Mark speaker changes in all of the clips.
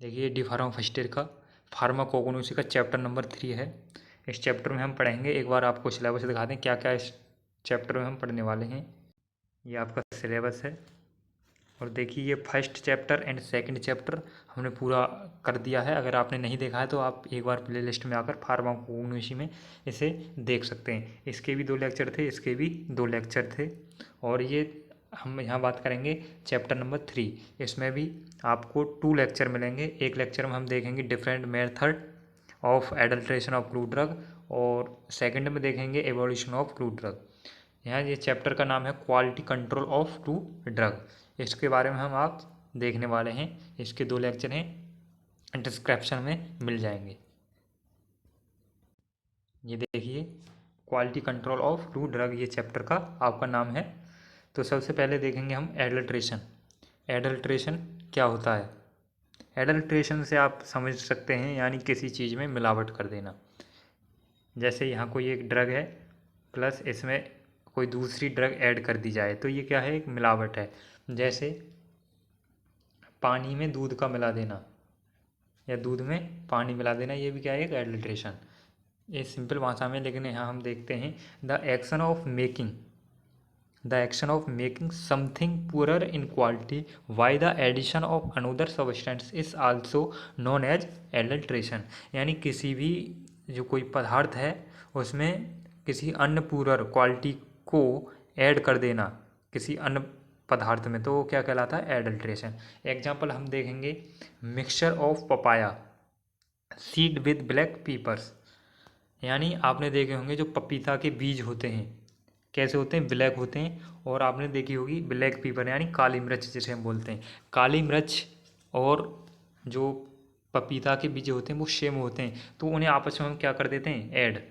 Speaker 1: देखिए D pharma first year का फार्माकोगनोसी का चैप्टर नंबर 3 है। इस चैप्टर में हम पढ़ेंगे, एक बार आपको सिलेबस दिखा दें क्या क्या इस चैप्टर में हम पढ़ने वाले हैं। ये आपका सिलेबस है और देखिए ये first chapter and second chapter हमने पूरा कर दिया है। अगर आपने नहीं देखा है तो आप एक बार प्ले लिस्ट में आकर फार्माकोगनोसी में इसे देख सकते हैं। इसके भी 2 लेक्चर थे, इसके भी 2 लेक्चर थे। और ये हम यहाँ बात करेंगे चैप्टर नंबर 3। इसमें भी आपको 2 लेक्चर मिलेंगे। एक लेक्चर में हम देखेंगे different method of adulteration of crude drug और सेकंड में देखेंगे एवोल्यूशन ऑफ क्रूड ड्रग। यहाँ ये चैप्टर का नाम है quality control of crude drug. इसके बारे में हम आप देखने वाले हैं। इसके 2 लेक्चर हैं, डिस्क्रिप्शन में मिल जाएंगे। ये देखिए quality control of crude drug ये चैप्टर का आपका नाम है। तो सबसे पहले देखेंगे हम एडल्ट्रेशन। एडल्ट्रेशन क्या होता है? एडल्ट्रेशन से आप समझ सकते हैं यानी किसी चीज़ में मिलावट कर देना। जैसे यहाँ कोई एक ड्रग है प्लस इसमें कोई दूसरी ड्रग ऐड कर दी जाए तो ये क्या है? एक मिलावट है। जैसे पानी में दूध का मिला देना या दूध में पानी मिला देना, ये भी क्या है? एक एडल्ट्रेशन। ये सिंपल भाषा में, लेकिन यहाँ हम देखते हैं the action of making something poor in quality by the addition of another substance is also known as adulteration. यानी किसी भी जो कोई पदार्थ है उसमें किसी अन्य पुअर क्वालिटी को ऐड कर देना किसी अन्य पदार्थ में, तो वो क्या कहलाता है? एडल्ट्रेशन। एग्जाम्पल हम देखेंगे mixture of papaya seed with black peppers. यानी आपने देखे होंगे जो पपीता के बीज होते हैं कैसे होते हैं? ब्लैक होते हैं। और आपने देखी होगी ब्लैक पीपर यानी काली मिर्च जिसे हम बोलते हैं। काली मिर्च और जो पपीता के बीज होते हैं वो सेम होते हैं, तो उन्हें आपस में हम क्या कर देते हैं? ऐड।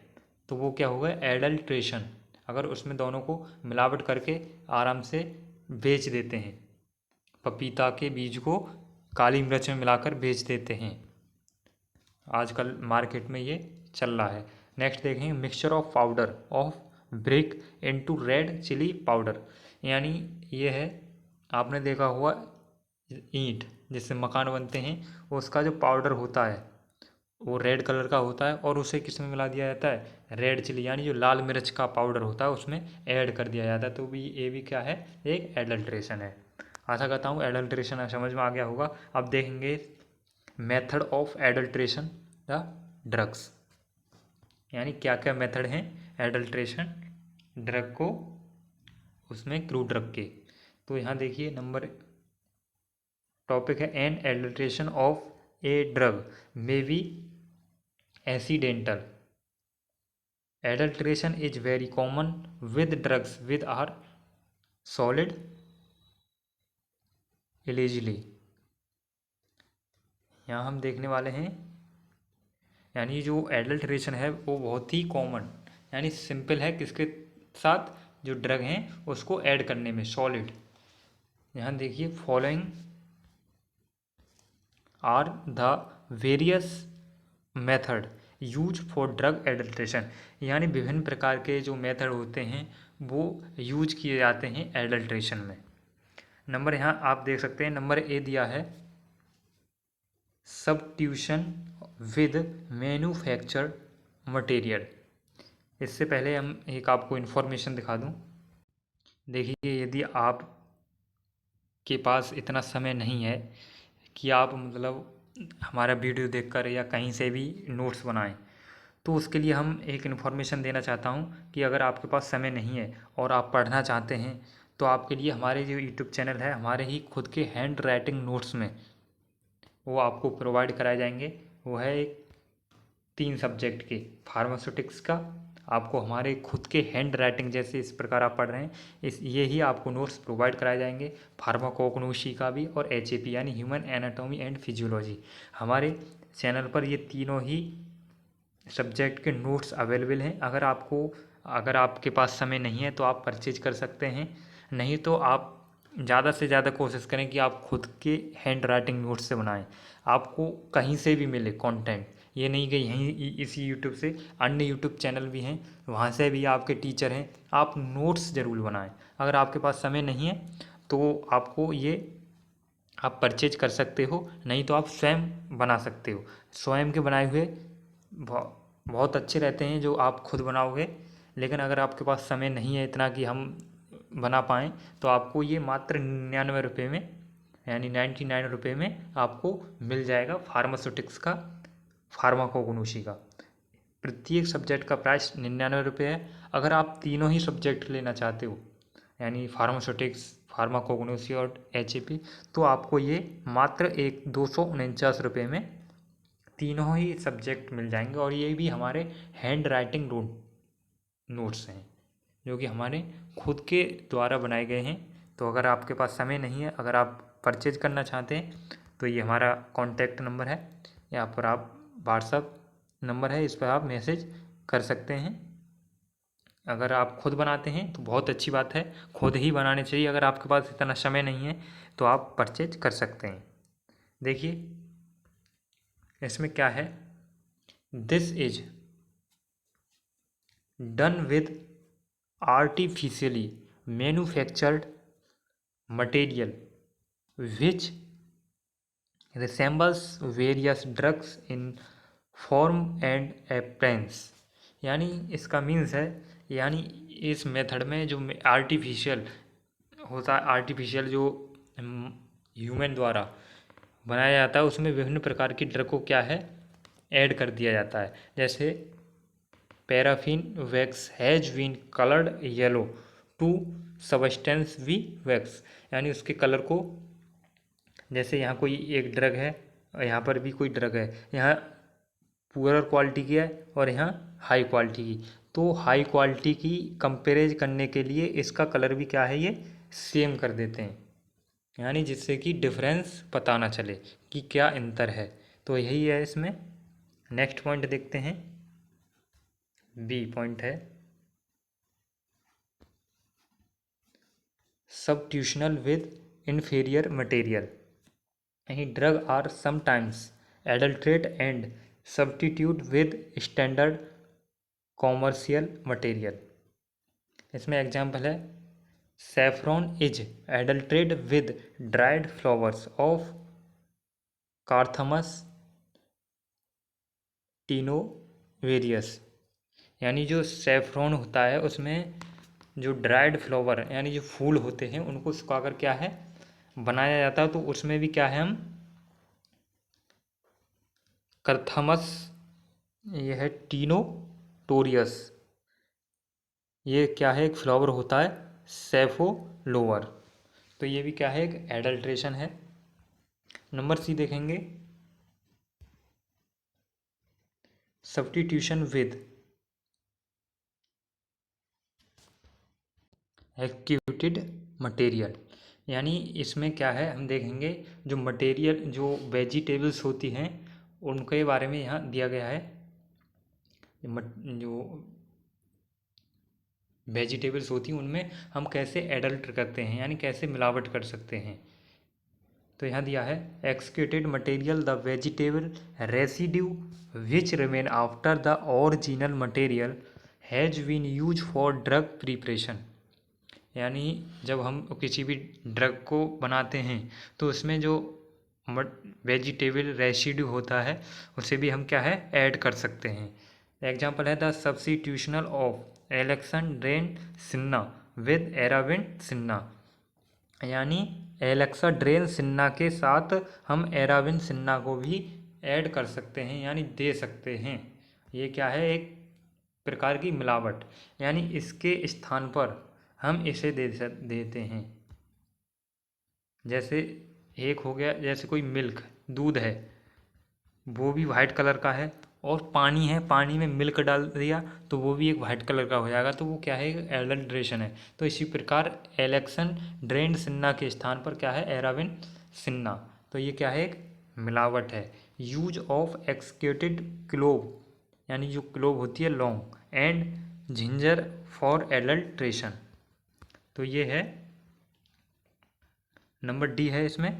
Speaker 1: तो वो क्या होगा? एडल्ट्रेशन। अगर उसमें दोनों को मिलावट करके आराम से बेच देते हैं, पपीता के बीज को काली मिर्च में मिलाकर बेच देते हैं, आजकल मार्केट में ये चल रहा है। नेक्स्ट देखेंगे mixture of powder of brick into red chilli powder. यानी ये है, आपने देखा हुआ ईंट जिससे मकान बनते हैं, उसका जो पाउडर होता है वो रेड कलर का होता है और उसे किस में मिला दिया जाता है? रेड चिली यानी जो लाल मिर्च का पाउडर होता है उसमें ऐड कर दिया जाता है। तो भी ये भी क्या है? एक एडल्ट्रेशन है। आशा करता हूँ एडल्ट्रेशन समझ में आ गया होगा। अब देखेंगे method of adulteration the drugs. यानी क्या क्या मेथड हैं एडल्ट्रेशन ड्रग को उसमें क्रूड ड्रग के। तो यहाँ देखिए नंबर टॉपिक है an adulteration of a drug may be accidental. Adulteration is very common with drugs with are solid illegally. यहाँ हम देखने वाले हैं यानी जो एडल्ट्रेशन है वो बहुत ही कॉमन यानी सिंपल है, किसके साथ? जो ड्रग हैं उसको ऐड करने में, सॉलिड। यहाँ देखिए following are the various method use for drug adulteration. यानी विभिन्न प्रकार के जो मेथड होते हैं वो यूज किए जाते हैं एडल्ट्रेशन में। नंबर यहाँ आप देख सकते हैं, नंबर ए दिया है सब्स्टिट्यूशन विद मैन्युफैक्चर्ड मटेरियल। इससे पहले हम एक आपको इन्फॉर्मेशन दिखा दूं। देखिए यदि आप के पास इतना समय नहीं है कि आप मतलब हमारा वीडियो देखकर या कहीं से भी नोट्स बनाएं, तो उसके लिए हम एक इन्फॉर्मेशन देना चाहता हूं कि अगर आपके पास समय नहीं है और आप पढ़ना चाहते हैं तो आपके लिए हमारे जो यूट्यूब चैनल है, हमारे ही खुद के हैंड राइटिंग नोट्स में वो आपको प्रोवाइड कराए जाएंगे। वो है एक 3 सब्जेक्ट के फार्मास्यूटिक्स का, आपको हमारे खुद के हैंड राइटिंग जैसे इस प्रकार आप पढ़ रहे हैं इस ये ही आपको नोट्स प्रोवाइड कराए जाएंगे। फार्माकोग्नोसी का भी और एचएपी यानी ह्यूमन एनाटॉमी एंड फिजियोलॉजी। हमारे चैनल पर ये तीनों ही सब्जेक्ट के नोट्स अवेलेबल हैं। अगर आपके पास समय नहीं है तो आप परचेज कर सकते हैं, नहीं तो आप ज़्यादा से ज़्यादा कोशिश करें कि आप खुद के हैंड राइटिंग नोट्स से बनाएं। आपको कहीं से भी मिले कंटेंट, ये नहीं कि यहीं इसी यूट्यूब से, अन्य यूट्यूब चैनल भी हैं वहाँ से भी आपके टीचर हैं, आप नोट्स ज़रूर बनाएं। अगर आपके पास समय नहीं है तो आपको ये आप परचेज कर सकते हो, नहीं तो आप स्वयं बना सकते हो। स्वयं के बनाए हुए बहुत अच्छे रहते हैं जो आप खुद बनाओगे। लेकिन अगर आपके पास समय नहीं है इतना कि हम बना पाएँ, तो आपको ये मात्र 99 रुपये में, यानी 99 रुपये में आपको मिल जाएगा फार्मास्यूटिक्स का, फार्माकोगनोसी का। प्रत्येक सब्जेक्ट का प्राइस 99 रुपये है। अगर आप तीनों ही सब्जेक्ट लेना चाहते हो, यानी फार्मास्यूटिक्स, फार्माकोगनोसी और HAP, तो आपको ये मात्र 249 रुपये में तीनों ही सब्जेक्ट मिल जाएंगे। और ये भी हमारे हैंड राइटिंग नोट्स हैं, जो कि हमारे खुद के द्वारा बनाए गए हैं। तो अगर आपके पास समय नहीं है, अगर आप परचेज करना चाहते हैं, तो ये हमारा कॉन्टैक्ट नंबर है, यहाँ पर आप व्हाट्सअप नंबर है, इस पर आप मैसेज कर सकते हैं। अगर आप खुद बनाते हैं तो बहुत अच्छी बात है, खुद ही बनाने चाहिए। अगर आपके पास इतना समय नहीं है तो आप परचेज कर सकते हैं। देखिए इसमें क्या है, this is done with artificially manufactured material which resembles various drugs in form and appearance। यानी इसका मीन्स है, यानी इस मेथड में जो आर्टिफिशियल होता है, आर्टिफिशियल जो ह्यूमन द्वारा बनाया जाता है, उसमें विभिन्न प्रकार की ड्रग को क्या है, ऐड कर दिया जाता है। जैसे paraffin wax has been coloured yellow to substance bee wax. यानी उसके कलर को, जैसे यहाँ कोई एक ड्रग है और यहाँ पर भी कोई ड्रग है, यहाँ पुअर क्वालिटी की है और यहाँ हाई क्वालिटी की, तो हाई क्वालिटी की कंपेरेज करने के लिए इसका कलर भी क्या है, ये सेम कर देते हैं, यानी जिससे कि डिफरेंस पता ना चले कि क्या अंतर है। तो यही है इसमें। नेक्स्ट पॉइंट देखते हैं, बी पॉइंट है substitutional with inferior material. Drug are sometimes adulterate and substitute with standard commercial material। इसमें एग्जाम्पल है, saffron is adulterated with dried flowers of Carthamus tinovarius। यानी जो सेफ्रॉन होता है उसमें जो ड्राइड फ्लावर यानी जो फूल होते हैं उनको सुखाकर क्या है बनाया जाता है। तो उसमें भी क्या है, हम करथमस, ये है टीनोटोरियस, ये क्या है, एक फ्लावर होता है सेफोलोवर। तो ये भी क्या है, एक एडल्ट्रेशन है। नंबर सी देखेंगे, सब्स्टिट्यूशन विद एक्टिवेटेड मटेरियल। यानी इसमें क्या है, हम देखेंगे जो मटेरियल, जो वेजिटेबल्स होती हैं उनके बारे में यहाँ दिया गया है। जो वेजिटेबल्स होती हैं उनमें हम कैसे एडल्ट करते हैं, यानी कैसे मिलावट कर सकते हैं। तो यहाँ दिया है, exhausted material the vegetable residue which remain after the original material has been use for drug preparation. यानी जब हम किसी भी ड्रग को बनाते हैं तो उसमें जो वेजिटेबल रेसिड्यू होता है उसे भी हम क्या है ऐड कर सकते हैं। एग्जाम्पल है, द सब्स्टिट्यूशनल ऑफ एलेक्सेंड्रेन सिन्ना विद एराविन सिन्ना। यानी एलेक्साड्रेन सिन्ना के साथ हम एराविन सिन्ना को भी ऐड कर सकते हैं, यानी दे सकते हैं। ये क्या है, एक प्रकार की मिलावट, यानी इसके स्थान पर हम इसे देते हैं। जैसे एक हो गया, जैसे कोई मिल्क, दूध है, वो भी वाइट कलर का है, और पानी है, पानी में मिल्क डाल दिया तो वो भी एक वाइट कलर का हो जाएगा, तो वो क्या है, एडल्ट्रेशन है। तो इसी प्रकार एलेक्सेंड्रेन सिन्ना के स्थान पर क्या है, एराविन सिन्ना। तो ये क्या है, एक मिलावट है। यूज ऑफ एक्सक्यूटेड क्लोव, यानी जो क्लोव होती है लौंग, एंड जिंजर फॉर एडल्ट्रेशन। तो ये है नंबर डी है इसमें,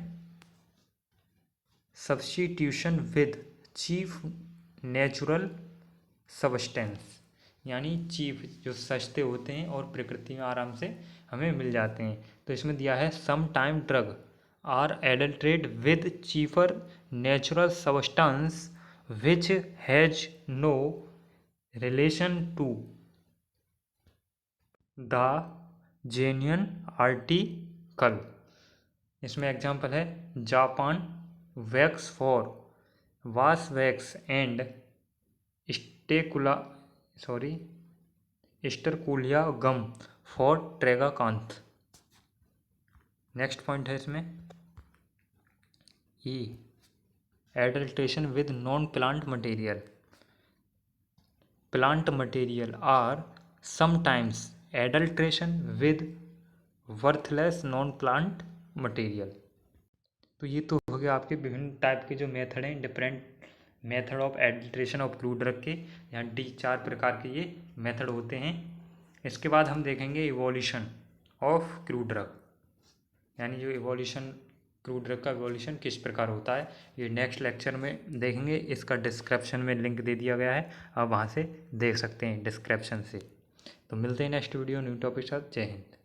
Speaker 1: substitution with chief natural substance. यानी चीफ जो सस्ते होते हैं और प्रकृति में आराम से हमें मिल जाते हैं। तो इसमें दिया है, some time drug are adulterated with cheaper natural substance which has no relation to the genuine article। इसमें एग्जाम्पल है Japan wax for wash wax and sterculia sterculia gum for tragacanth. Next point है इसमें E adulteration with non plant material. Plant material are sometimes adulteration with worthless non plant material. तो ये तो हो गया आपके विभिन्न टाइप के जो मेथड हैं, different method of adulteration of crew drug के। यहाँ डी 4 प्रकार के ये मेथड होते हैं। इसके बाद हम देखेंगे इवोल्यूशन ऑफ क्रू ड्रग, यानी जो इवोल्यूशन क्रू ड्रग का इवोल्यूशन किस प्रकार होता है, ये नेक्स्ट लेक्चर में देखेंगे। इसका डिस्क्रिप्शन में लिंक दे दिया गया है, आप वहाँ से देख सकते हैं डिस्क्रिप्शन से। तो मिलते हैं नेक्स्ट वीडियो न्यू टॉपिक के साथ। जय हिंद।